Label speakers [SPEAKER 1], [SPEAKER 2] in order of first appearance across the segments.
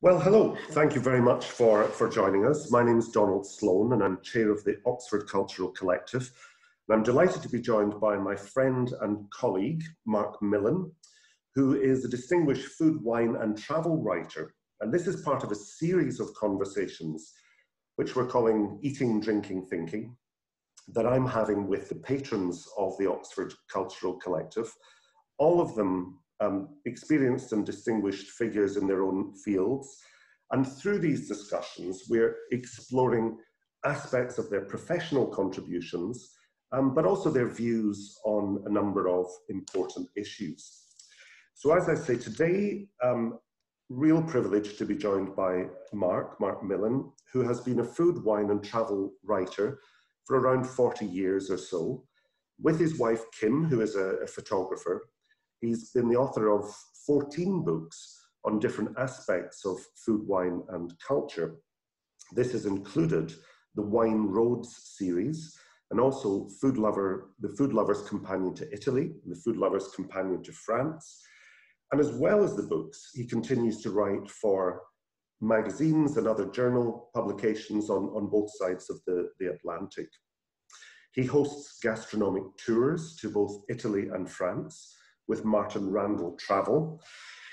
[SPEAKER 1] Well, hello. Thank you very much for joining us. My name is Don Sloan and I'm chair of the Oxford Cultural Collective. And I'm delighted to be joined by my friend and colleague, Marc Millon, who is a distinguished food, wine and travel writer. And this is part of a series of conversations, which we're calling Eating, Drinking, Thinking, that I'm having with the patrons of the Oxford Cultural Collective, all of them experienced and distinguished figures in their own fields. And through these discussions, we're exploring aspects of their professional contributions, but also their views on a number of important issues. So as I say, today, real privilege to be joined by Marc Millon, who has been a food, wine and travel writer for around 40 years or so, with his wife, Kim, who is a photographer. He's been the author of 14 books on different aspects of food, wine, and culture. This has included the Wine Roads series, and also The Food Lover's Companion to Italy, The Food Lover's Companion to France. And as well as the books, he continues to write for magazines and other journal publications on both sides of the Atlantic. He hosts gastronomic tours to both Italy and France with Martin Randall Travel.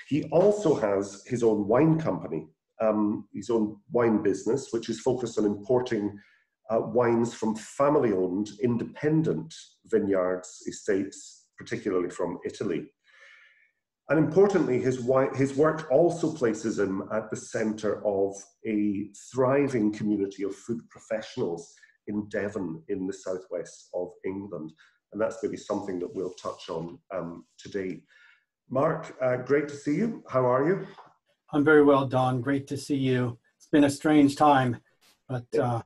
[SPEAKER 1] He also has his own wine company, his own wine business, which is focused on importing wines from family-owned, independent vineyards, estates, particularly from Italy. And importantly, his work also places him at the center of a thriving community of food professionals in Devon, in the southwest of England. And that's maybe something that we'll touch on today. Marc, great to see you. How are you?
[SPEAKER 2] I'm very well, Don. Great to see you. It's been a strange time, but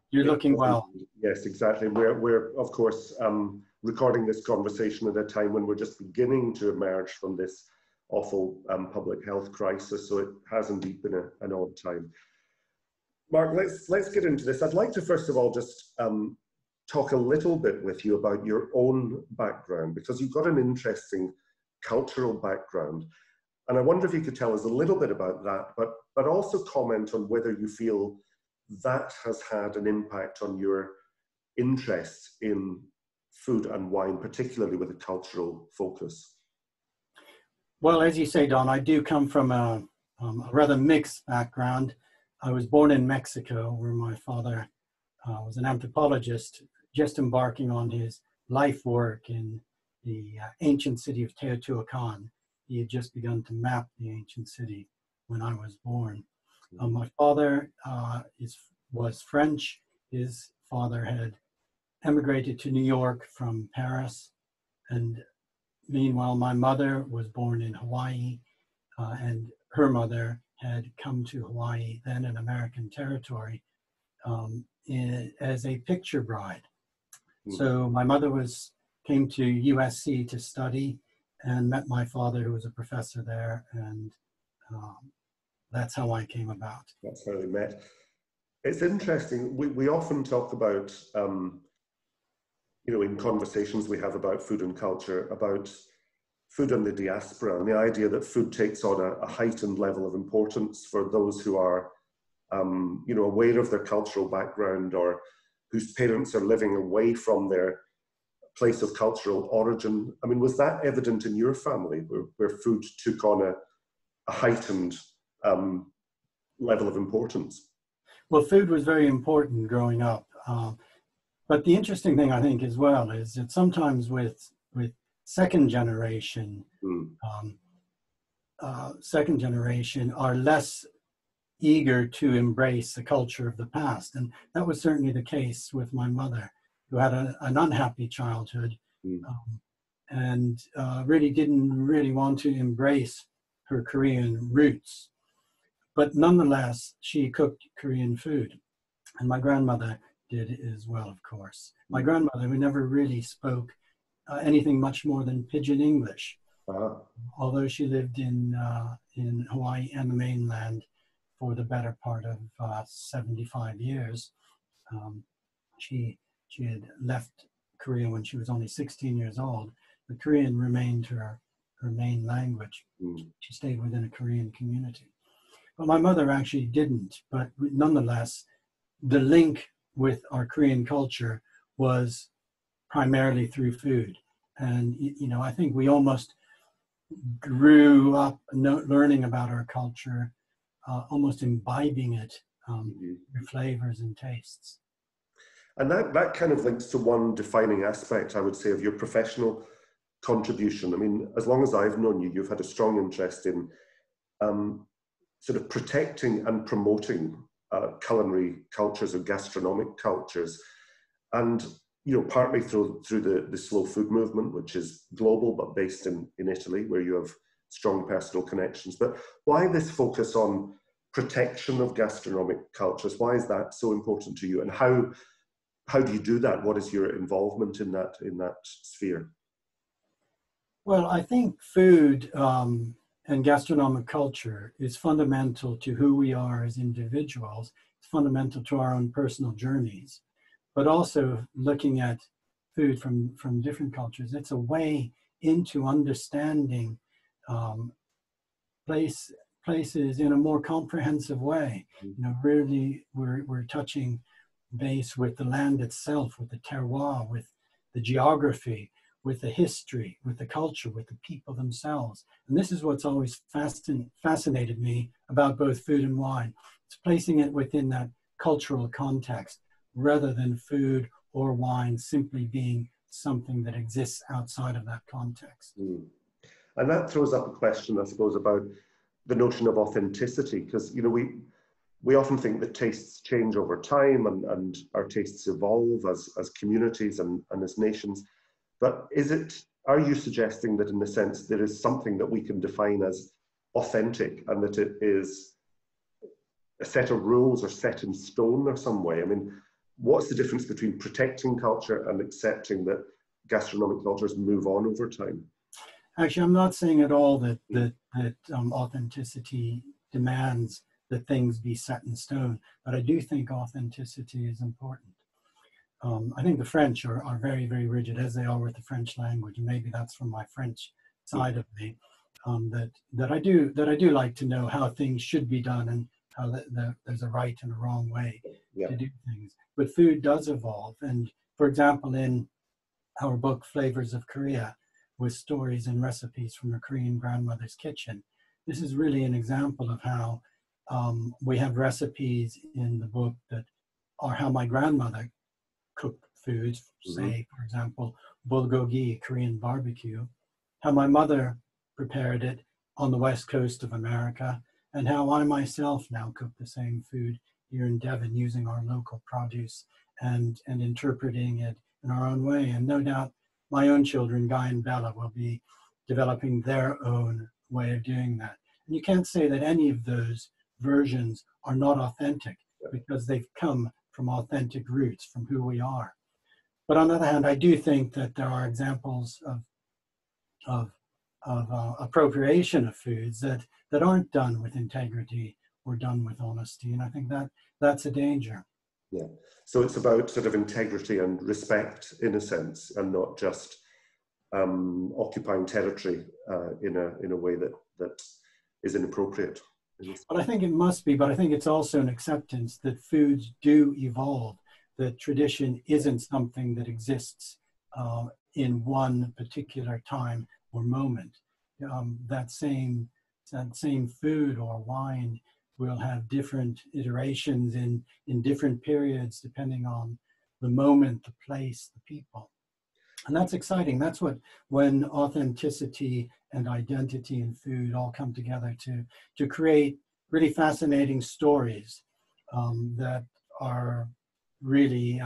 [SPEAKER 2] you're looking well.
[SPEAKER 1] Yes, exactly. We're of course, recording this conversation at a time when we're just beginning to emerge from this awful public health crisis. So it has indeed been an odd time. Marc, let's get into this. I'd like to first of all just talk a little bit with you about your own background, because you've got an interesting cultural background. And I wonder if you could tell us a little bit about that, but also comment on whether you feel that has had an impact on your interest in food and wine, particularly with a cultural focus.
[SPEAKER 2] Well, as you say, Don, I do come from a rather mixed background. I was born in Mexico, where my father was an anthropologist, just embarking on his life work in the ancient city of Teotihuacan. He had just begun to map the ancient city when I was born. My father was French. His father had emigrated to New York from Paris. And meanwhile, my mother was born in Hawaii, and her mother had come to Hawaii, then an American territory, as a picture bride. So my mother came to USC to study and met my father, who was a professor there, and that's how I came about.
[SPEAKER 1] That's how they met. It's interesting. We often talk about, in conversations we have about food and culture, about food and the diaspora, and the idea that food takes on a heightened level of importance for those who are, aware of their cultural background, or whose parents are living away from their place of cultural origin. I mean, was that evident in your family, where food took on a heightened level of importance?
[SPEAKER 2] Well, food was very important growing up. But the interesting thing, I think, as well, is that sometimes with second generation are less eager to embrace the culture of the past. And that was certainly the case with my mother, who had an unhappy childhood and really didn't want to embrace her Korean roots. But nonetheless, she cooked Korean food. And my grandmother did as well, of course. My grandmother, who never really spoke anything much more than Pidgin English, although she lived in Hawaii and the mainland for the better part of 75 years. She had left Korea when she was only 16 years old, but Korean remained her main language. She stayed within a Korean community. But my mother actually didn't. But nonetheless, the link with our Korean culture was primarily through food. And, I think we almost grew up learning about our culture, almost imbibing it through flavors and tastes.
[SPEAKER 1] And that kind of links to one defining aspect, I would say, of your professional contribution. I mean, as long as I've known you, you've had a strong interest in sort of protecting and promoting culinary cultures or gastronomic cultures. And, partly through the slow food movement, which is global, but based in Italy, where you have strong personal connections. But why this focus on protection of gastronomic cultures? Why is that so important to you? And how do you do that? What is your involvement in that sphere?
[SPEAKER 2] Well, I think food and gastronomic culture is fundamental to who we are as individuals. It's fundamental to our own personal journeys, but also looking at food from different cultures. It's a way into understanding places in a more comprehensive way. Really, we're touching base with the land itself, with the terroir, with the geography, with the history, with the culture, with the people themselves. And this is what's always fascinated me about both food and wine. It's placing it within that cultural context, rather than food or wine simply being something that exists outside of that context.
[SPEAKER 1] And that throws up a question, I suppose, about the notion of authenticity, because we often think that tastes change over time and our tastes evolve as communities and as nations. But are you suggesting that, in a sense, there is something that we can define as authentic, and that it is a set of rules or set in stone or some way? I mean, what's the difference between protecting culture and accepting that gastronomic cultures move on over time?
[SPEAKER 2] Actually, I'm not saying at all that authenticity demands that things be set in stone, but I do think authenticity is important. I think the French are very, very rigid, as they are with the French language, and maybe that's from my French side of me. That I do like to know how things should be done, and how there's a right and a wrong way to do things. But food does evolve, and for example, in our book Flavors of Korea, with stories and recipes from a Korean grandmother's kitchen, this is really an example of how we have recipes in the book that are how my grandmother cooked foods, say, for example, bulgogi, Korean barbecue, how my mother prepared it on the west coast of America, and how I myself now cook the same food here in Devon using our local produce and interpreting it in our own way. And no doubt my own children, Guy and Bella, will be developing their own way of doing that. And you can't say that any of those versions are not authentic, because they've come from authentic roots, from who we are. But on the other hand, I do think that there are examples of appropriation of foods that aren't done with integrity or done with honesty, and I think that's a danger.
[SPEAKER 1] Yeah. So it's about sort of integrity and respect, in a sense, and not just occupying territory in a way that is inappropriate.
[SPEAKER 2] But I think it must be, but I think it's also an acceptance that foods do evolve, that tradition isn't something that exists in one particular time or moment. That same food or wine will have different iterations in different periods, depending on the moment, the place, the people. And that's exciting. That's when authenticity and identity in food all come together to create really fascinating stories that are really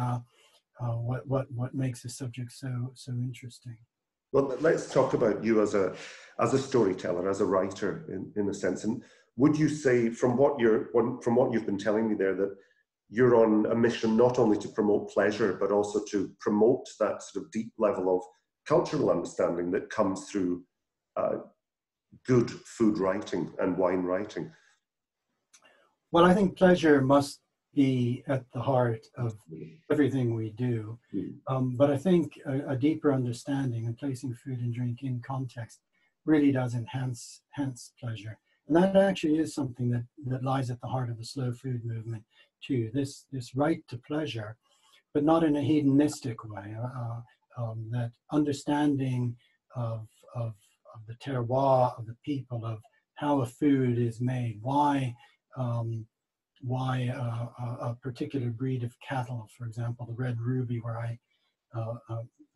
[SPEAKER 2] what makes the subject so interesting.
[SPEAKER 1] Well, let's talk about you as a storyteller, as a writer, in a sense. And would you say, from what you've been telling me there, that you're on a mission not only to promote pleasure, but also to promote that sort of deep level of cultural understanding that comes through good food writing and wine writing?
[SPEAKER 2] Well, I think pleasure must be at the heart of everything we do. But I think a deeper understanding and placing food and drink in context really does enhance pleasure. And that actually is something that lies at the heart of the slow food movement too. This right to pleasure, but not in a hedonistic way. That understanding of the terroir of the people, of how a food is made, why a particular breed of cattle, for example, the red ruby, where I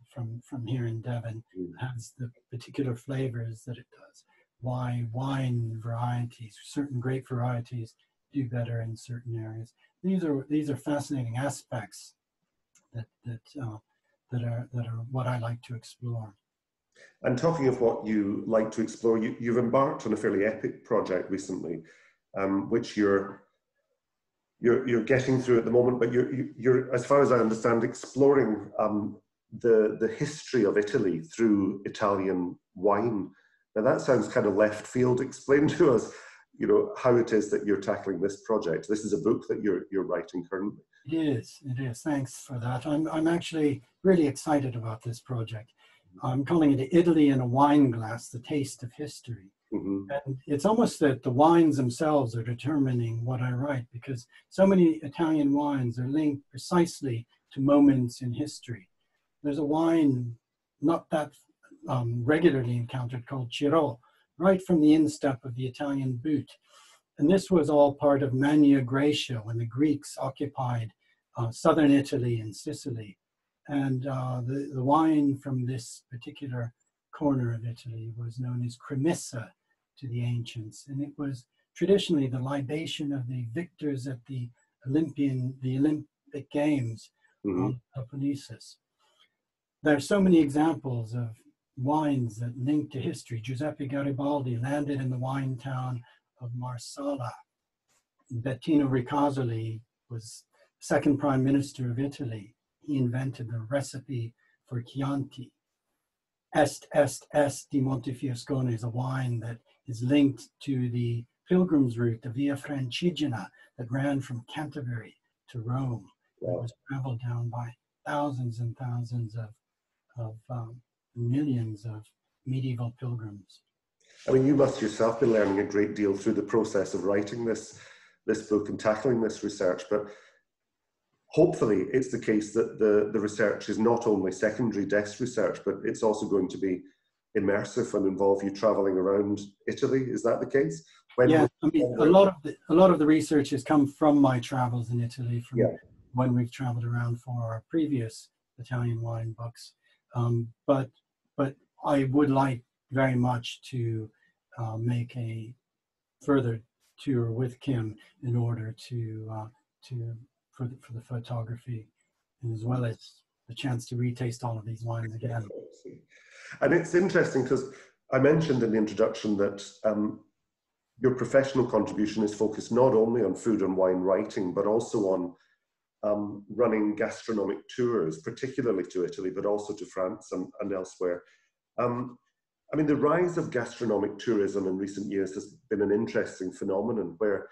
[SPEAKER 2] from here in Devon, has the particular flavors that it does. Why wine varieties, certain grape varieties, do better in certain areas. These are fascinating aspects that are what I like to explore.
[SPEAKER 1] And talking of what you like to explore, you've embarked on a fairly epic project recently, which you're getting through at the moment, but you're, as far as I understand, exploring the history of Italy through Italian wine. Now that sounds kind of left field. Explain to us, how it is that you're tackling this project. This is a book that you're writing currently.
[SPEAKER 2] It is. Thanks for that. I'm actually really excited about this project. I'm calling it Italy in a Wine Glass, the Taste of History.
[SPEAKER 1] Mm-hmm.
[SPEAKER 2] And it's almost that the wines themselves are determining what I write, because so many Italian wines are linked precisely to moments in history. There's a wine not that regularly encountered called Ciro, right from the instep of the Italian boot. And this was all part of Magna Graecia, when the Greeks occupied southern Italy and Sicily. And the wine from this particular corner of Italy was known as cremissa to the ancients. And it was traditionally the libation of the victors at the Olympic Games on Peloponnesus. There are so many examples of wines that link to history. Giuseppe Garibaldi landed in the wine town of Marsala. Bettino Ricasoli was second prime minister of Italy. He invented the recipe for Chianti. Est di Montefiascone is a wine that is linked to the pilgrim's route, the Via Francigena, that ran from Canterbury to Rome. Wow. It was traveled down by thousands and thousands of millions of medieval pilgrims.
[SPEAKER 1] I mean, you must yourself be learning a great deal through the process of writing this book and tackling this research, but hopefully it's the case that the research is not only secondary desk research, but it's also going to be immersive and involve you traveling around Italy. Is that the case?
[SPEAKER 2] Yeah, I mean, a lot of the research has come from my travels in Italy, from when we've traveled around for our previous Italian wine books. But I would like very much to make a further tour with Kim in order for the photography, and as well as the chance to retaste all of these wines again.
[SPEAKER 1] And it's interesting because I mentioned in the introduction that your professional contribution is focused not only on food and wine writing, but also on running gastronomic tours, particularly to Italy, but also to France and elsewhere. I mean, the rise of gastronomic tourism in recent years has been an interesting phenomenon where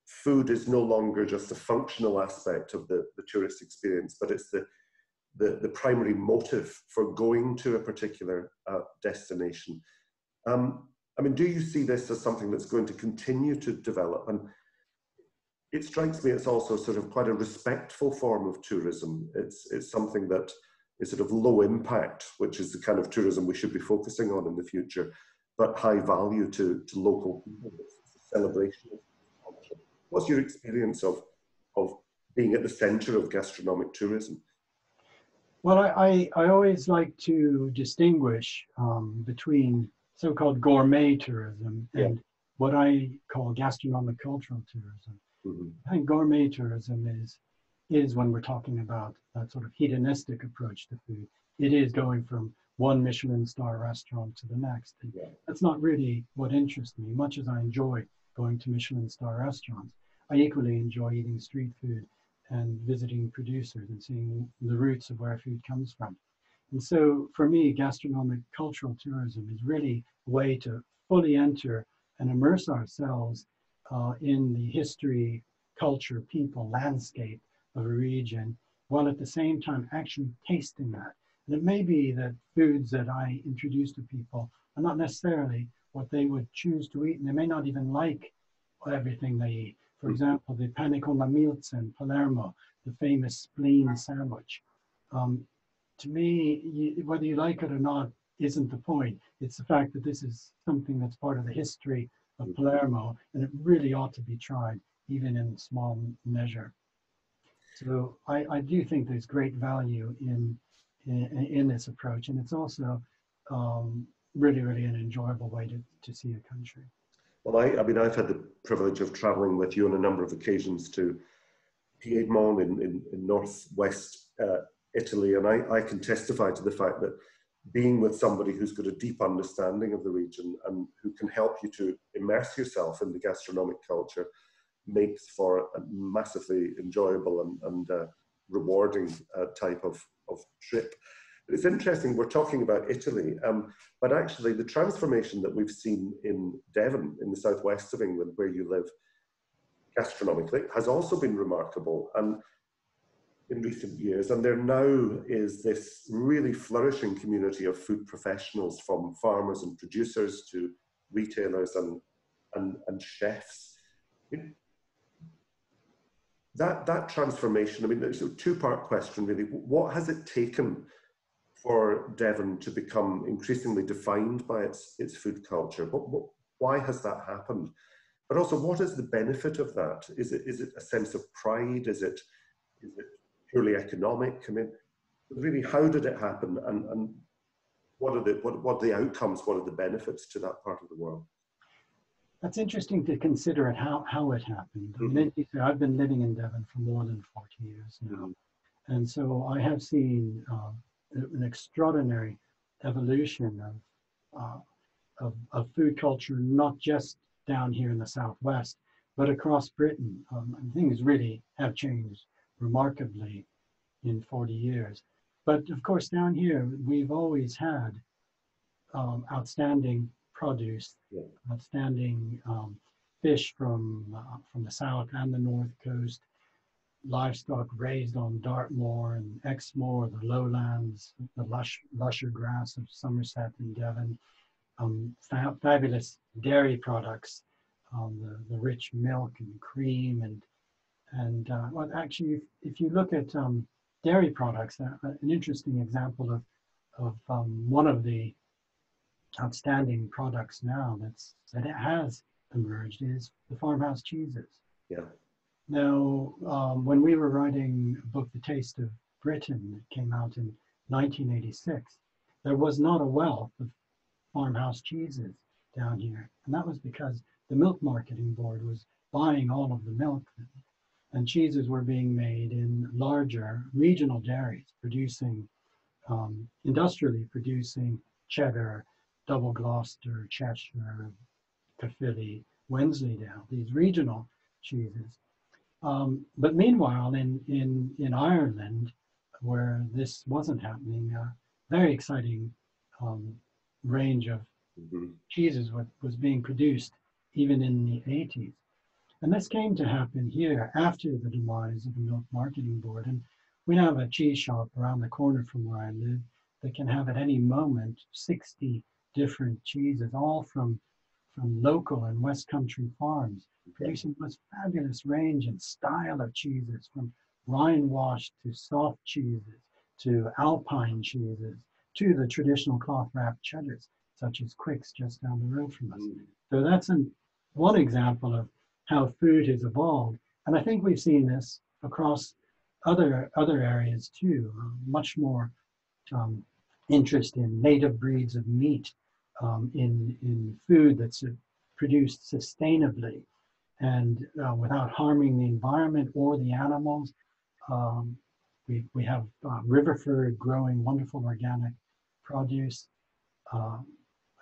[SPEAKER 1] food is no longer just a functional aspect of the tourist experience, but it's the primary motive for going to a particular destination. I mean, do you see this as something that's going to continue to develop? And it strikes me it's also sort of quite a respectful form of tourism. It's something that is sort of low impact, which is the kind of tourism we should be focusing on in the future, but high value to local people. It's a celebration of culture. What's your experience of being at the center of gastronomic tourism?
[SPEAKER 2] Well, I always like to distinguish between so-called gourmet tourism and what I call gastronomic cultural tourism. Mm-hmm. I think gourmet tourism is when we're talking about that sort of hedonistic approach to food. It is going from one Michelin star restaurant to the next. And that's not really what interests me. Much as I enjoy going to Michelin star restaurants, I equally enjoy eating street food and visiting producers and seeing the roots of where food comes from. And so for me, gastronomic cultural tourism is really a way to fully enter and immerse ourselves in the history, culture, people, landscape of a region, while at the same time actually tasting that. And it may be that foods that I introduce to people are not necessarily what they would choose to eat, and they may not even like everything they eat. For example, the pane con la milza in Palermo, the famous spleen sandwich. To me, whether you like it or not isn't the point. It's the fact that this is something that's part of the history of Palermo, and it really ought to be tried, even in small measure. So I do think there's great value in this approach, and it's also really, really an enjoyable way to see a country.
[SPEAKER 1] Well, I mean, I've had the privilege of traveling with you on a number of occasions to Piedmont in northwest Italy, and I can testify to the fact that being with somebody who's got a deep understanding of the region and who can help you to immerse yourself in the gastronomic culture makes for a massively enjoyable and rewarding type of trip. It's interesting, we're talking about Italy, but actually the transformation that we've seen in Devon, in the southwest of England, where you live, gastronomically, has also been remarkable and in recent years. And there now is this really flourishing community of food professionals, from farmers and producers to retailers and chefs. That transformation, I mean, there's a two-part question really. What has it taken for Devon to become increasingly defined by its food culture? Why has that happened? But also, what is the benefit of that? Is it a sense of pride? Is it purely economic? I mean, really, how did it happen? And what are the outcomes? What are the benefits to that part of the world?
[SPEAKER 2] That's interesting to consider it, how it happened. I mean, I've been living in Devon for more than 40 years now. And so I have seen an extraordinary evolution of food culture, not just down here in the Southwest, but across Britain. Things really have changed remarkably in 40 years. But of course, down here, we've always had outstanding produce, outstanding fish from the South and the North Coast, livestock raised on Dartmoor and Exmoor, the lowlands, the lusher grass of Somerset and Devon, fabulous dairy products, the rich milk and cream, and well, actually, if you look at dairy products, an interesting example of one of the outstanding products now that it has emerged is the farmhouse cheeses.
[SPEAKER 1] Yeah.
[SPEAKER 2] Now, when we were writing a book, The Taste of Britain, that came out in 1986, there was not a wealth of farmhouse cheeses down here. And that was because the Milk Marketing Board was buying all of the milk, and cheeses were being made in larger regional dairies, producing, industrially producing cheddar, Double Gloucester, Cheshire, Caerphilly, Wensleydale, these regional cheeses. But meanwhile, in Ireland, where this wasn't happening, a very exciting range of cheeses was being produced even in the 80s. And this came to happen here after the demise of the Milk Marketing Board. And we have a cheese shop around the corner from where I live that can have at any moment 60 different cheeses, all from local and West Country farms, producing the most fabulous range and style of cheeses, from rind washed to soft cheeses, to alpine cheeses, to the traditional cloth wrapped cheddars, such as Quick's just down the road from us. So that's one example of how food has evolved. And I think we've seen this across other areas too, much more interest in native breeds of meat, in food that's produced sustainably and without harming the environment or the animals. We have Riverford growing wonderful organic produce.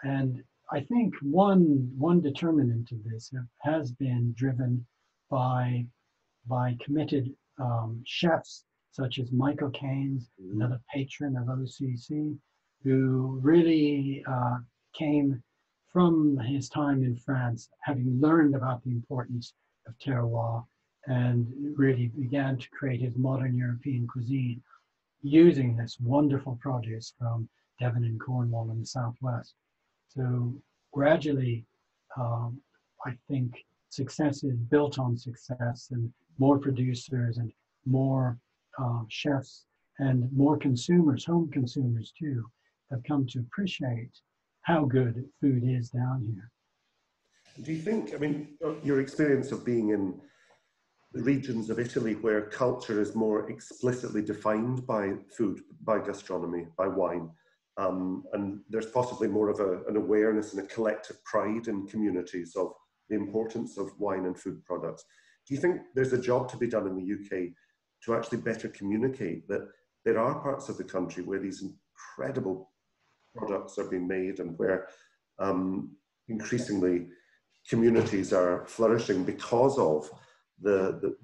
[SPEAKER 2] And I think one determinant of this has been driven by committed chefs such as Michael Keynes, another patron of OCC, who really came from his time in France, having learned about the importance of terroir, and really began to create his modern European cuisine using this wonderful produce from Devon and Cornwall in the Southwest. So gradually, I think success is built on success, and more producers and more chefs and more consumers, home consumers too, have come to appreciate how good food is down here.
[SPEAKER 1] Do you think, I mean, your experience of being in the regions of Italy where culture is more explicitly defined by food, by gastronomy, by wine, and there's possibly more of an awareness and a collective pride in communities of the importance of wine and food products. Do you think there's a job to be done in the UK to actually better communicate that there are parts of the country where these incredible products are being made, and where increasingly communities are flourishing because of the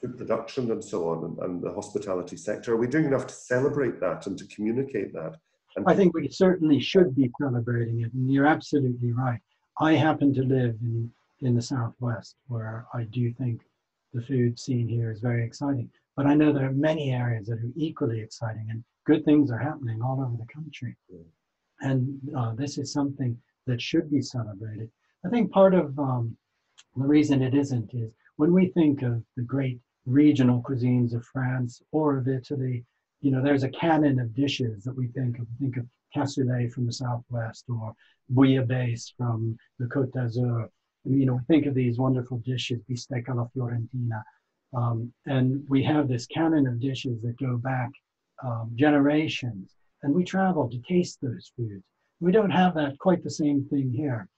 [SPEAKER 1] food production and so on, and the hospitality sector? Are we doing enough to celebrate that and to communicate that? And
[SPEAKER 2] I think we certainly should be celebrating it, and you're absolutely right. I happen to live in the Southwest, where I do think the food scene here is very exciting. But I know there are many areas that are equally exciting, and good things are happening all over the country. And this is something that should be celebrated. I think part of the reason it isn't is when we think of the great regional cuisines of France or of Italy, you know, there's a canon of dishes that we think of. Think of cassoulet from the Southwest, or bouillabaisse from the Côte d'Azur. You know, think of these wonderful dishes, bistec alla fiorentina. And we have this canon of dishes that go back generations, and we travel to taste those foods. We don't have that quite the same thing here.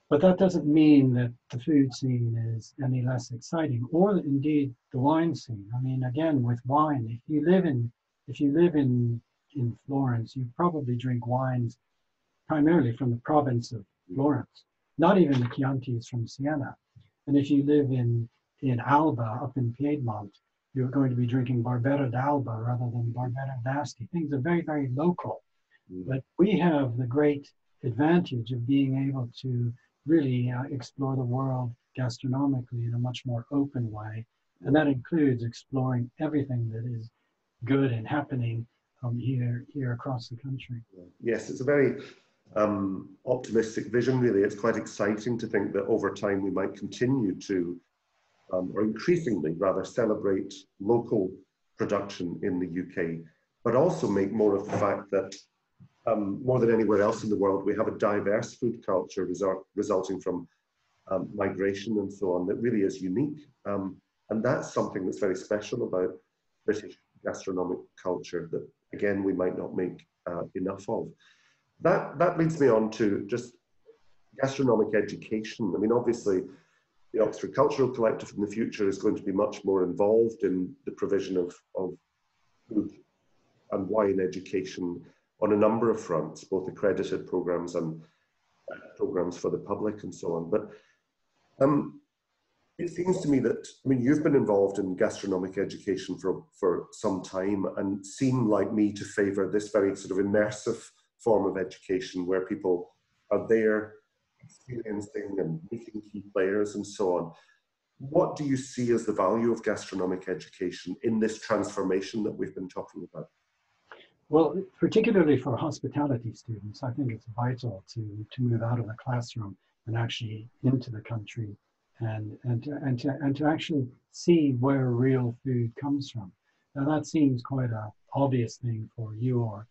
[SPEAKER 2] But that doesn't mean that the food scene is any less exciting, or indeed the wine scene. I mean, again, with wine, if you live in Florence, you probably drink wines primarily from the province of Florence, not even the Chiantis from Siena. And if you live in Alba, up in Piedmont, you're going to be drinking Barbera d'Alba rather than Barbera d'Asti. Things are very, very local. But we have the great advantage of being able to really explore the world gastronomically in a much more open way. And that includes exploring everything that is good and happening here across the country.
[SPEAKER 1] yes, it's a very optimistic vision, really. It's quite exciting to think that over time we might continue to, or increasingly rather, celebrate local production in the UK, but also make more of the fact that more than anywhere else in the world, we have a diverse food culture resulting from migration and so on that really is unique. And that's something that's very special about British gastronomic culture that, again, we might not make enough of. That leads me on to just gastronomic education. I mean, obviously, the Oxford Cultural Collective in the future is going to be much more involved in the provision of food and wine education on a number of fronts, both accredited programs and programs for the public and so on. But it seems to me that, I mean, you've been involved in gastronomic education for some time and seem like me to favour this very sort of immersive form of education where people are there experiencing and meeting key players and so on. What do you see as the value of gastronomic education in this transformation that we've been talking about?
[SPEAKER 2] Well, particularly for hospitality students, I think it's vital to move out of the classroom and actually into the country and to actually see where real food comes from. Now that seems quite an obvious thing for you or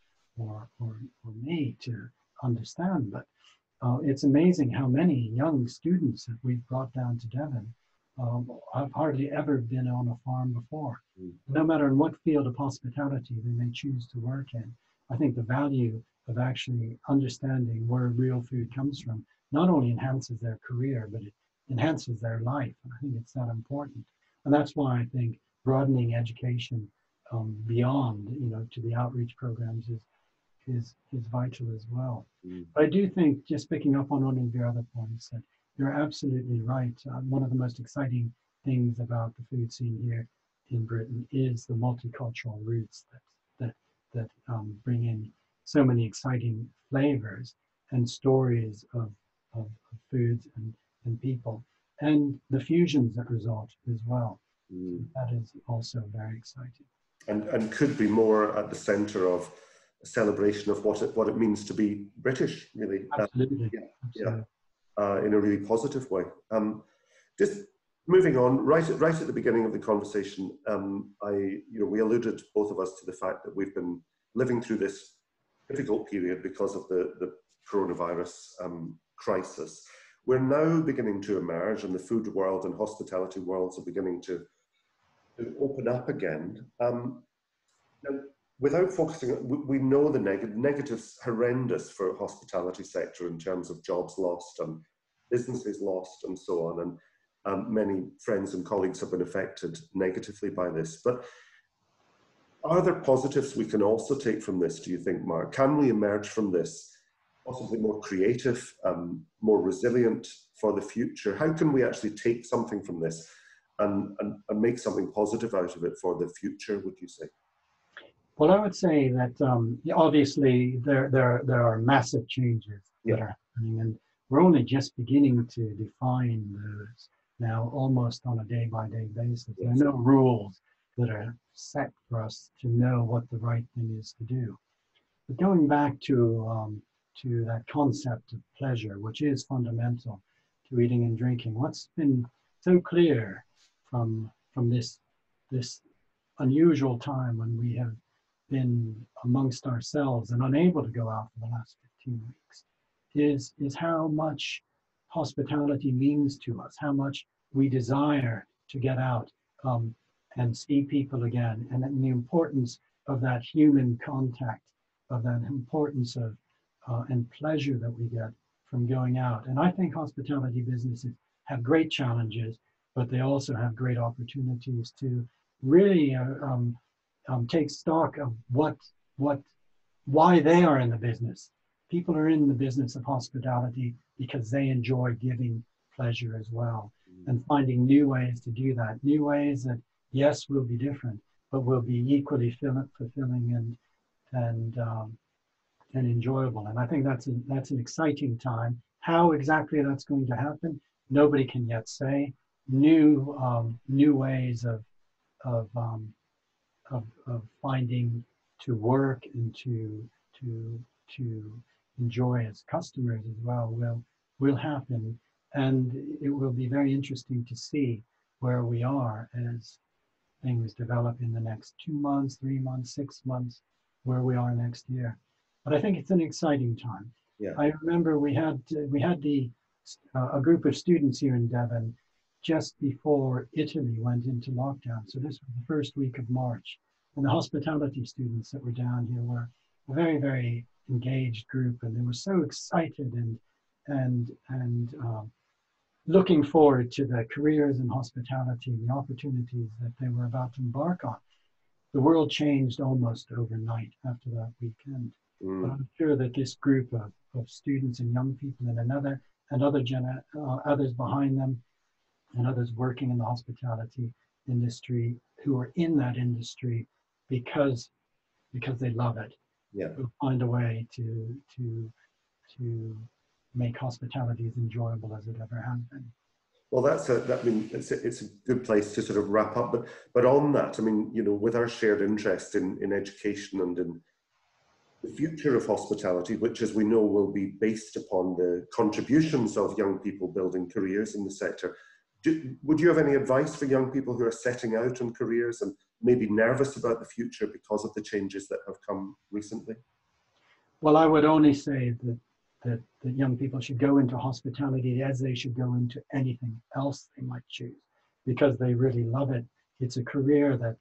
[SPEAKER 2] me to understand, but it's amazing how many young students that we've brought down to Devon have hardly ever been on a farm before. No matter in what field of hospitality they may choose to work in, I think the value of actually understanding where real food comes from not only enhances their career, but it enhances their life. And I think it's that important. And that's why I think broadening education beyond, you know, to the outreach programs is vital as well. But I do think, just picking up on one of your other points, that you're absolutely right. One of the most exciting things about the food scene here in Britain is the multicultural roots that bring in so many exciting flavors and stories of foods and people, and the fusions that result as well. That is also very exciting.
[SPEAKER 1] And could be more at the center of celebration of what it means to be British, really.
[SPEAKER 2] Absolutely.
[SPEAKER 1] Yeah, in a really positive way. Just moving on, right at the beginning of the conversation, we alluded, both of us, to the fact that we've been living through this difficult period because of the coronavirus crisis. We're now beginning to emerge, and the food world and hospitality worlds are beginning to open up again. Now, without focusing, we know the negatives horrendous for hospitality sector in terms of jobs lost and businesses lost and so on. And many friends and colleagues have been affected negatively by this. But are there positives we can also take from this, do you think, Mark? Can we emerge from this possibly more creative, more resilient for the future? How can we actually take something from this and make something positive out of it for the future, would you say?
[SPEAKER 2] Well, I would say that obviously there are massive changes that are happening, and we're only just beginning to define those now, almost on a day-by-day basis. There are no rules that are set for us to know what the right thing is to do. But going back to that concept of pleasure, which is fundamental to eating and drinking, what's been so clear from this unusual time when we have been amongst ourselves and unable to go out for the last 15 weeks is how much hospitality means to us, how much we desire to get out and see people again, and the importance of that human contact, of that importance of and pleasure that we get from going out. And I think hospitality businesses have great challenges, but they also have great opportunities to really take stock of why they are in the business. People are in the business of hospitality because they enjoy giving pleasure as well, and finding new ways to do that. New ways that, yes, will be different, but will be equally fulfilling and enjoyable. And I think that's an exciting time. How exactly that's going to happen, nobody can yet say. New ways of finding to work and to enjoy as customers as well will happen, and it will be very interesting to see where we are as things develop in the next 2 months, 3 months, 6 months, where we are next year. But I think it's an exciting time. Yeah. I remember we had a group of students here in Devon just before Italy went into lockdown. So this was the first week of March. And the hospitality students that were down here were a very, very engaged group, and they were so excited and looking forward to the careers in hospitality and the opportunities that they were about to embark on. The world changed almost overnight after that weekend. But I'm sure that this group of students and young people and others behind them, and others working in the hospitality industry who are in that industry because they love it, will find a way to make hospitality as enjoyable as it ever has been.
[SPEAKER 1] Well, it's a good place to sort of wrap up. But on that, I mean, with our shared interest in education and in the future of hospitality, which, as we know, will be based upon the contributions of young people building careers in the sector, would you have any advice for young people who are setting out on careers and maybe nervous about the future because of the changes that have come recently?
[SPEAKER 2] Well, I would only say that young people should go into hospitality as they should go into anything else they might choose, because they really love it. It's a career that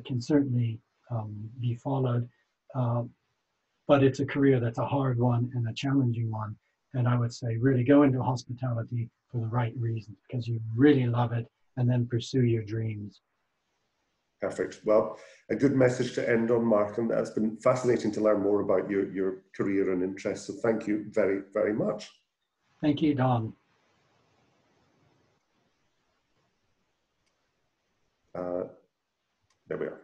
[SPEAKER 2] can certainly be followed, but it's a career that's a hard one and a challenging one. And I would say really go into hospitality for the right reasons, because you really love it, and then pursue your dreams.
[SPEAKER 1] Perfect. Well, a good message to end on, Mark, and it's been fascinating to learn more about your career and interests. So thank you very, very much.
[SPEAKER 2] Thank you, Don.
[SPEAKER 1] There we are.